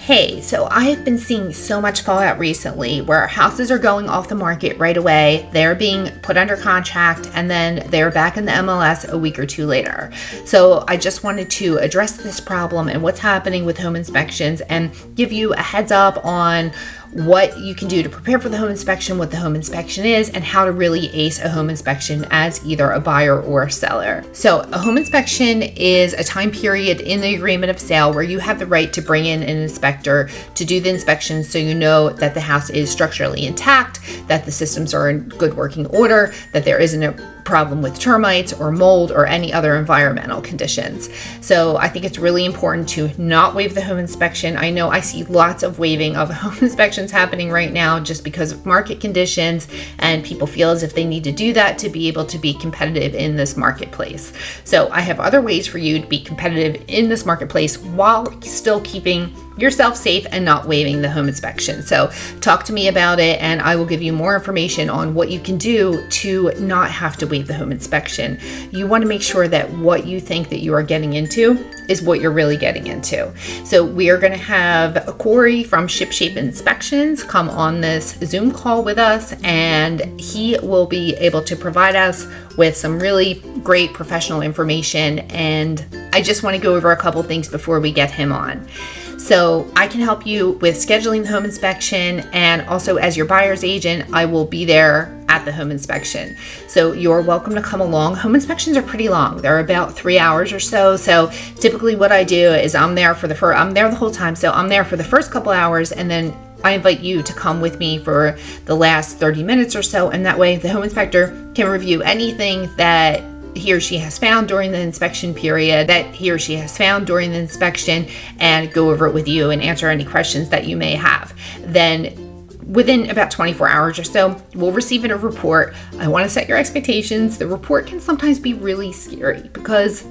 Hey, so I have been seeing so much fallout recently where houses are going off the market right away, they're being put under contract, and then they're back in the MLS a week or two later. So I just wanted to address this problem and what's happening with home inspections and give you a heads up on what you can do to prepare for the home inspection, what the home inspection is, and how to really ace a home inspection as either a buyer or a seller. So a home inspection is a time period in the agreement of sale where you have the right to bring in an inspector to do the inspection so you know that the house is structurally intact, that the systems are in good working order, that there isn't a problem with termites or mold or any other environmental conditions. So I think it's really important to not waive the home inspection. I know I see lots of waiving of home inspections happening right now just because of market conditions, and people feel as if they need to do that to be able to be competitive in this marketplace. So I have other ways for you to be competitive in this marketplace while still keeping yourself safe and not waiving the home inspection. So talk to me about it and I will give you more information on what you can do to not have to waive the home inspection. You want to make sure that what you think that you are getting into is what you're really getting into. So we are going to have Corey from ShipShape Inspections come on this Zoom call with us, and he will be able to provide us with some really great professional information. And I just want to go over a couple things before we get him on. So I can help you with scheduling the home inspection, and also as your buyer's agent, I will be there at the home inspection. So you're welcome to come along. Home inspections are pretty long. They're about 3 hours or so. So typically what I do is I'm there the whole time. So I'm there for the first couple hours, and then I invite you to come with me for the last 30 minutes or so. And that way the home inspector can review anything that he or she has found during the inspection period, and go over it with you and answer any questions that you may have. Then within about 24 hours or so, we'll receive a report. I want to set your expectations. The report can sometimes be really scary because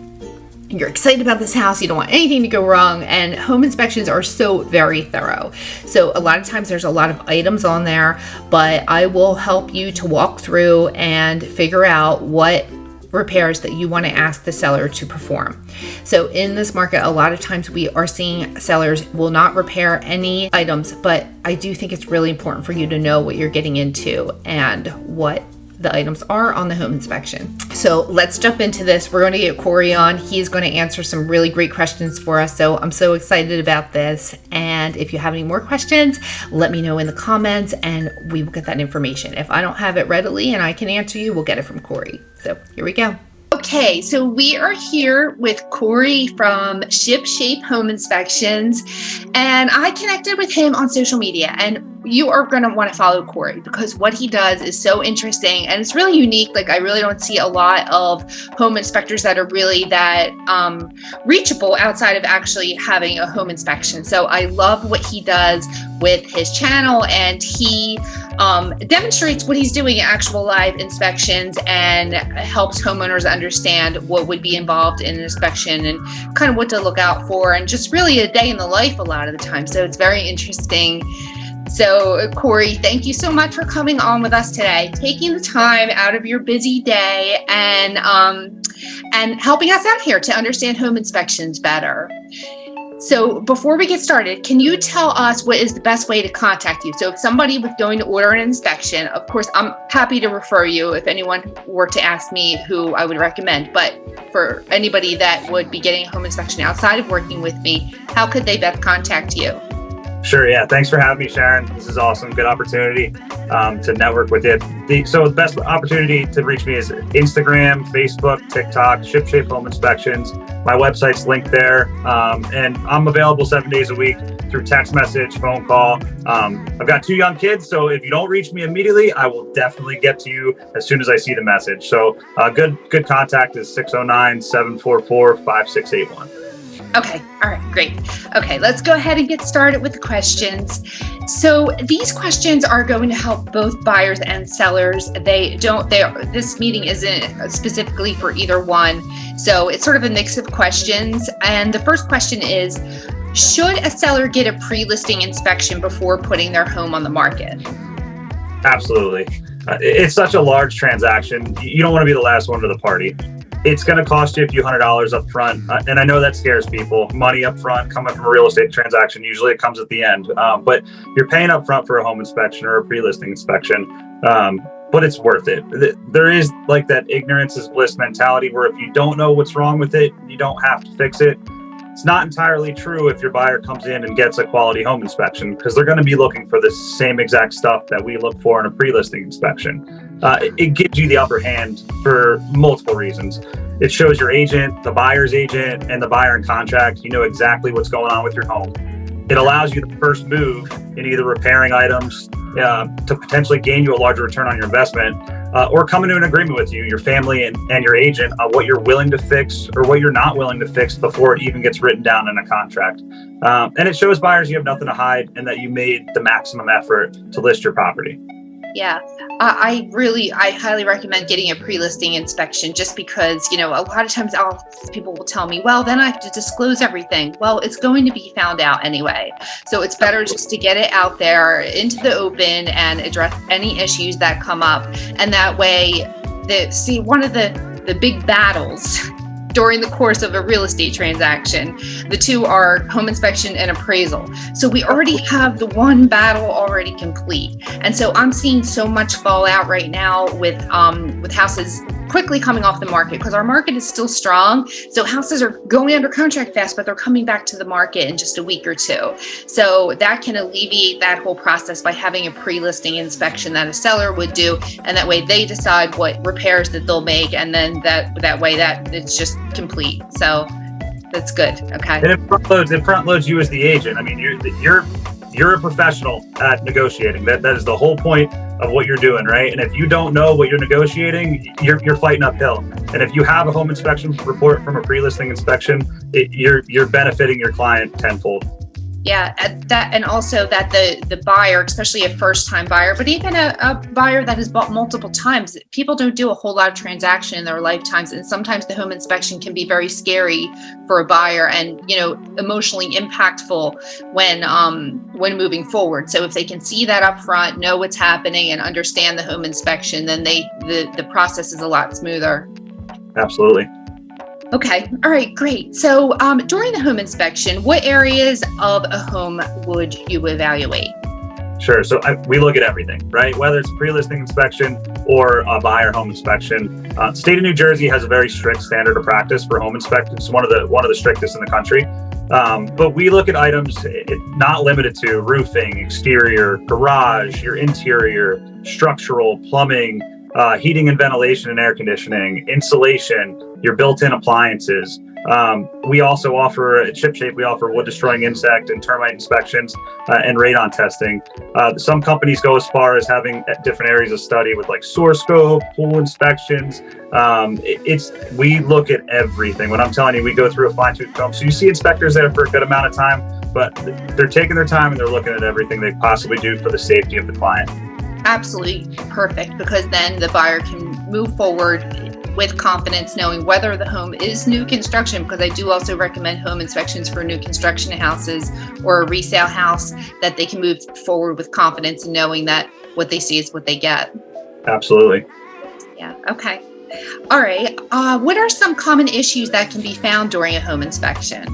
you're excited about this house, you don't want anything to go wrong, and home inspections are so very thorough. So a lot of times there's a lot of items on there, but I will help you to walk through and figure out what repairs that you want to ask the seller to perform. So in this market, a lot of times we are seeing sellers will not repair any items, but I do think it's really important for you to know what you're getting into and what the items are on the home inspection. So let's jump into this. We're going to get Corey on. He's going to answer some really great questions for us. So I'm so excited about this. And if you have any more questions, let me know in the comments and we will get that information. If I don't have it readily and I can answer you, we'll get it from Corey. So here we go. Okay, so we are here with Corey from ShipShape Home Inspections, and I connected with him on social media, and you are going to want to follow Corey because what he does is so interesting and it's really unique. Like, I really don't see a lot of home inspectors that are really that reachable outside of actually having a home inspection. So I love what he does with his channel, and he demonstrates what he's doing in actual live inspections and helps homeowners understand what would be involved in an inspection and kind of what to look out for, and just really a day in the life a lot of the time. So it's very interesting. So Corey, thank you so much for coming on with us today, taking the time out of your busy day and helping us out here to understand home inspections better. So before we get started, can you tell us what is the best way to contact you? So if somebody was going to order an inspection, of course, I'm happy to refer you if anyone were to ask me who I would recommend. But for anybody that would be getting a home inspection outside of working with me, how could they best contact you? Sure. Yeah. Thanks for having me, Sharon. This is awesome. Good opportunity to network with you. So the best opportunity to reach me is Instagram, Facebook, TikTok, ShipShape Home Inspections. My website's linked there. And I'm available 7 days a week through text message, phone call. I've got 2 young kids, so if you don't reach me immediately, I will definitely get to you as soon as I see the message. So good contact is 609-744-5681. Okay. All right. Great. Okay. Let's go ahead and get started with the questions. So these questions are going to help both buyers and sellers. This meeting isn't specifically for either one. So it's sort of a mix of questions. And the first question is, should a seller get a pre-listing inspection before putting their home on the market? Absolutely. It's such a large transaction. You don't want to be the last one to the party. it's going to cost you a few $100s up front. And I know that scares people. Money up front coming from a real estate transaction, usually it comes at the end. But you're paying up front for a home inspection or a pre-listing inspection. But it's worth it. There is like that ignorance is bliss mentality where if you don't know what's wrong with it, you don't have to fix it. It's not entirely true if your buyer comes in and gets a quality home inspection, because they're going to be looking for the same exact stuff that we look for in a pre-listing inspection. It gives you the upper hand for multiple reasons. It shows your agent, the buyer's agent, and the buyer in contract, you know exactly what's going on with your home. It allows you the first move in either repairing items to potentially gain you a larger return on your investment, or come into an agreement with you, your family, and your agent on what you're willing to fix or what you're not willing to fix before it even gets written down in a contract. And it shows buyers you have nothing to hide and that you made the maximum effort to list your property. Yeah, I highly recommend getting a pre-listing inspection, just because, a lot of times people will tell me, well, then I have to disclose everything. Well, it's going to be found out anyway. So it's better just to get it out there into the open and address any issues that come up. And that way, one of the big battles during the course of a real estate transaction, the two are home inspection and appraisal. So we already have the one battle already complete. And so I'm seeing so much fallout right now with houses quickly coming off the market, because our market is still strong. So houses are going under contract fast, but they're coming back to the market in just a week or two. So that can alleviate that whole process by having a pre-listing inspection that a seller would do. And that way they decide what repairs that they'll make. And then that way that it's just complete. So that's good. Okay. And it front loads you as the agent. I mean, you're a professional at negotiating. That is the whole point of what you're doing, right? And if you don't know what you're negotiating, you're fighting uphill. And if you have a home inspection report from a pre-listing inspection, you're benefiting your client tenfold. Yeah, and also that the buyer, especially a first-time buyer, but even a buyer that has bought multiple times, people don't do a whole lot of transaction in their lifetimes, and sometimes the home inspection can be very scary for a buyer and emotionally impactful when moving forward. So if they can see that up front, know what's happening, and understand the home inspection, then the process is a lot smoother. Absolutely. Okay. All right, great. So during the home inspection, what areas of a home would you evaluate? Sure. So we look at everything, right? Whether it's a pre-listing inspection or a buyer home inspection. State of New Jersey has a very strict standard of practice for home inspections. It's one of the strictest in the country. But we look at items not limited to roofing, exterior, garage, your interior, structural, plumbing, heating and ventilation and air conditioning, insulation, your built-in appliances. We also offer at ShipShape, we offer wood destroying insect and termite inspections and radon testing. Some companies go as far as having different areas of study with like source scope, pool inspections. We look at everything. When I'm telling you, we go through a fine-tooth comb. So you see inspectors there for a good amount of time, but they're taking their time and they're looking at everything they possibly do for the safety of the client. Absolutely perfect, because then the buyer can move forward with confidence, knowing whether the home is new construction, because I do also recommend home inspections for new construction houses or a resale house, that they can move forward with confidence and knowing that what they see is what they get. Absolutely. Yeah. Okay. All right. What are some common issues that can be found during a home inspection?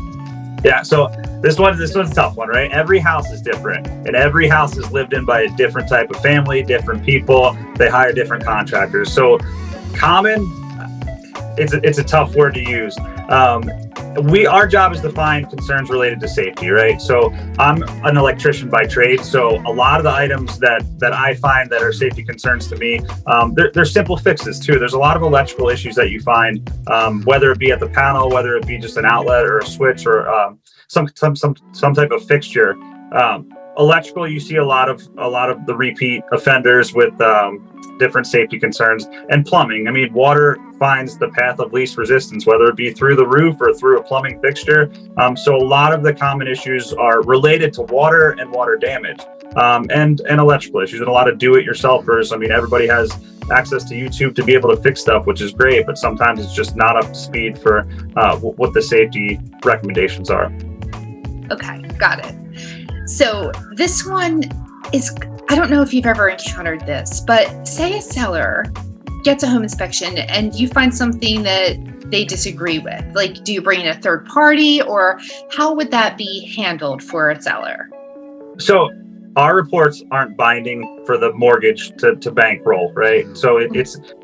Yeah, so this one's a tough one, right? Every house is different, and every house is lived in by a different type of family, different people. They hire different contractors. So common, it's a tough word to use. Our job is to find concerns related to safety, right? So I'm an electrician by trade. So a lot of the items that I find that are safety concerns to me, they're simple fixes too. There's a lot of electrical issues that you find, whether it be at the panel, whether it be just an outlet or a switch or some type of fixture. Electrical, you see a lot of the repeat offenders with different safety concerns. And plumbing, I mean, water finds the path of least resistance, whether it be through the roof or through a plumbing fixture. So a lot of the common issues are related to water and water damage, and electrical issues, and a lot of do-it-yourselfers. I mean, everybody has access to YouTube to be able to fix stuff, which is great, but sometimes it's just not up to speed for what the safety recommendations are. Okay, got it. So this one is, I don't know if you've ever encountered this, but say a seller gets a home inspection and you find something that they disagree with? Like, do you bring in a third party, or how would that be handled for a seller? So our reports aren't binding for the mortgage to bankroll, right? So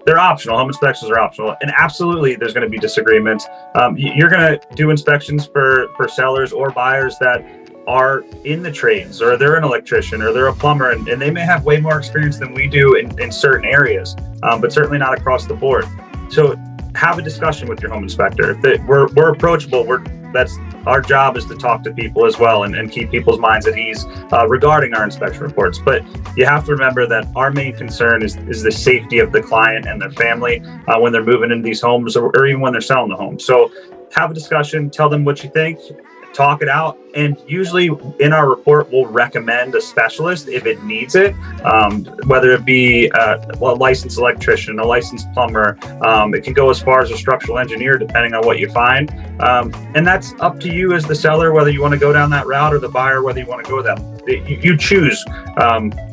they're optional. Home inspections are optional, and absolutely there's going to be disagreements. You're going to do inspections for sellers or buyers that are in the trades, or they're an electrician, or they're a plumber, and they may have way more experience than we do in certain areas, but certainly not across the board. So have a discussion with your home inspector. We're approachable. That's our job, is to talk to people as well, and keep people's minds at ease regarding our inspection reports. But you have to remember that our main concern is the safety of the client and their family when they're moving into these homes, or even when they're selling the home. So have a discussion, tell them what you think, talk it out, and usually in our report we'll recommend a specialist if it needs it, whether it be a licensed electrician, a licensed plumber. It can go as far as a structural engineer, depending on what you find, and that's up to you as the seller, whether you want to go down that route, or the buyer, whether you want to go that. You choose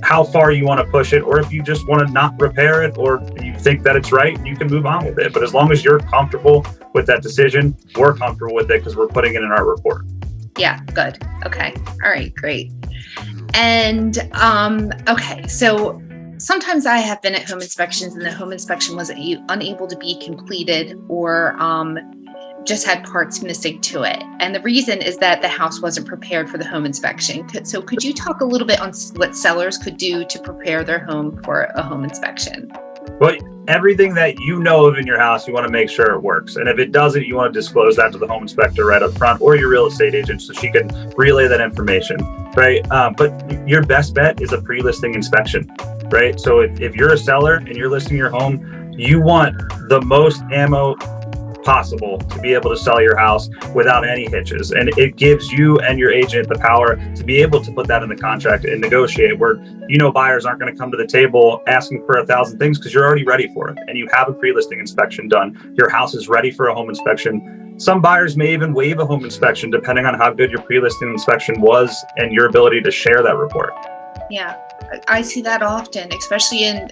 how far you want to push it, or if you just want to not repair it, or you think that it's right, you can move on with it. But as long as you're comfortable with that decision, we're comfortable with it, because we're putting it in our report. Yeah, good. Okay. All right, great. And okay, so sometimes I have been at home inspections and the home inspection was unable to be completed, or just had parts missing to it. And the reason is that the house wasn't prepared for the home inspection. So could you talk a little bit on what sellers could do to prepare their home for a home inspection? Well, everything that you know of in your house, you want to make sure it works. And if it doesn't, you want to disclose that to the home inspector right up front, or your real estate agent, so she can relay that information, right? But your best bet is a pre-listing inspection, right? So if you're a seller and you're listing your home, you want the most ammo possible to be able to sell your house without any hitches. And it gives you and your agent the power to be able to put that in the contract and negotiate, where buyers aren't going to come to the table asking for 1,000 things, because you're already ready for it and you have a pre-listing inspection done. Your house is ready for a home inspection. Some buyers may even waive a home inspection depending on how good your pre-listing inspection was and your ability to share that report. Yeah, I see that often, especially in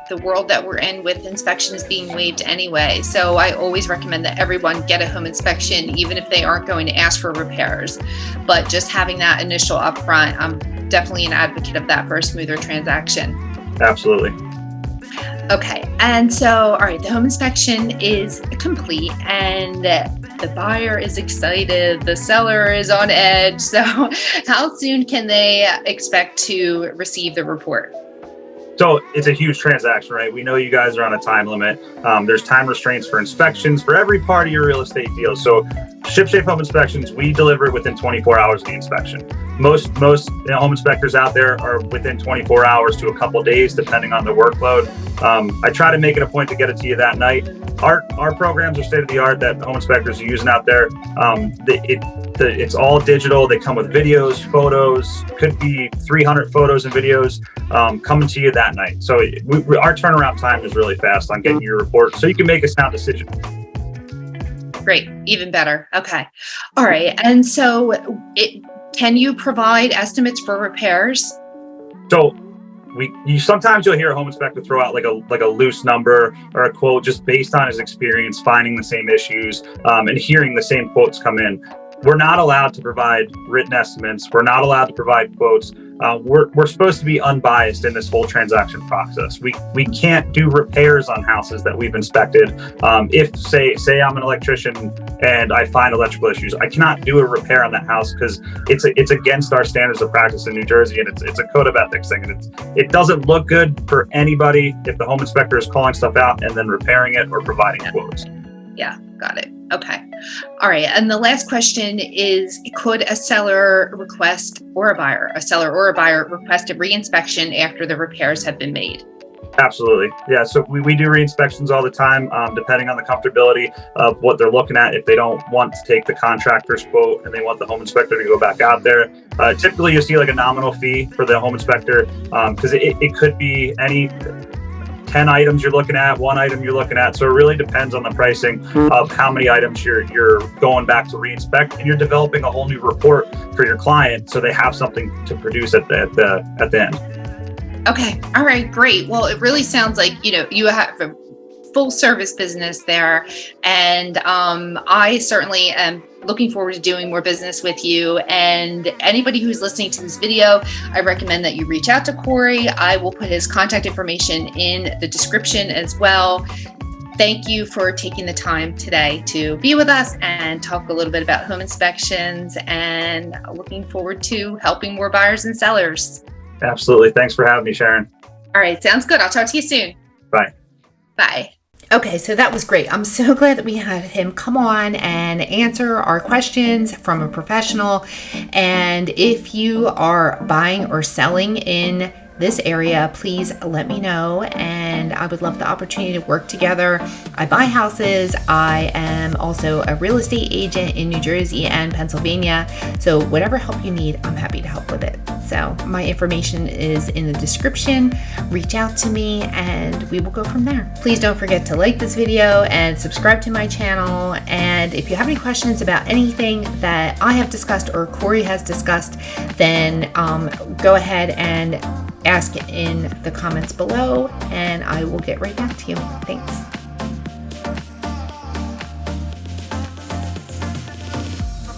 the world that we're in, with inspections being waived anyway. So I always recommend that everyone get a home inspection, even if they aren't going to ask for repairs. But just having that initial upfront, I'm definitely an advocate of that for a smoother transaction. Absolutely. Okay, and so, all right, the home inspection is complete, and the buyer is excited, the seller is on edge. So how soon can they expect to receive the report? So it's a huge transaction, right? We know you guys are on a time limit. There's time restraints for inspections for every part of your real estate deal. So ShipShape Home Inspections, we deliver it within 24 hours of the inspection. Most home inspectors out there are within 24 hours to a couple of days, depending on the workload. I try to make it a point to get it to you that night. Our programs are state of the art that home inspectors are using out there. It's all digital. They come with videos, photos, could be 300 photos and videos coming to you that night. So our turnaround time is really fast on getting your report, so you can make a sound decision. Great, even better. Okay, all right. And so, can you provide estimates for repairs? So sometimes you'll hear a home inspector throw out like a loose number or a quote just based on his experience finding the same issues and hearing the same quotes come in. We're not allowed to provide written estimates. We're not allowed to provide quotes. We're supposed to be unbiased in this whole transaction process. We can't do repairs on houses that we've inspected. If say I'm an electrician and I find electrical issues, I cannot do a repair on that house because it's against our standards of practice in New Jersey, and it's a code of ethics thing. And it doesn't look good for anybody if the home inspector is calling stuff out and then repairing it or providing quotes. Yeah, got it. Okay. All right. And the last question is, could a seller or a buyer request a re-inspection after the repairs have been made? Absolutely. Yeah. So we do re-inspections all the time, depending on the comfortability of what they're looking at. If they don't want to take the contractor's quote and they want the home inspector to go back out there, typically you see like a nominal fee for the home inspector, because it could be any 10 items you're looking at, one item you're looking at. So it really depends on the pricing of how many items you're going back to re-inspect, and you're developing a whole new report for your client so they have something to produce at the end. Okay. All right. Great. Well, it really sounds like, you have full service business there. And I certainly am looking forward to doing more business with you. And anybody who's listening to this video, I recommend that you reach out to Corey. I will put his contact information in the description as well. Thank you for taking the time today to be with us and talk a little bit about home inspections, and looking forward to helping more buyers and sellers. Absolutely. Thanks for having me, Sharon. All right. Sounds good. I'll talk to you soon. Bye. Bye. Okay, so that was great. I'm so glad that we had him come on and answer our questions from a professional. And if you are buying or selling in this area, please let me know, and I would love the opportunity to work together. I buy houses. I am also a real estate agent in New Jersey and Pennsylvania, so whatever help you need, I'm happy to help with it. So my information is in the description. Reach out to me and we will go from there. Please don't forget to like this video and subscribe to my channel, and if you have any questions about anything that I have discussed or Corey has discussed, then go ahead and ask in the comments below, and I will get right back to you. Thanks.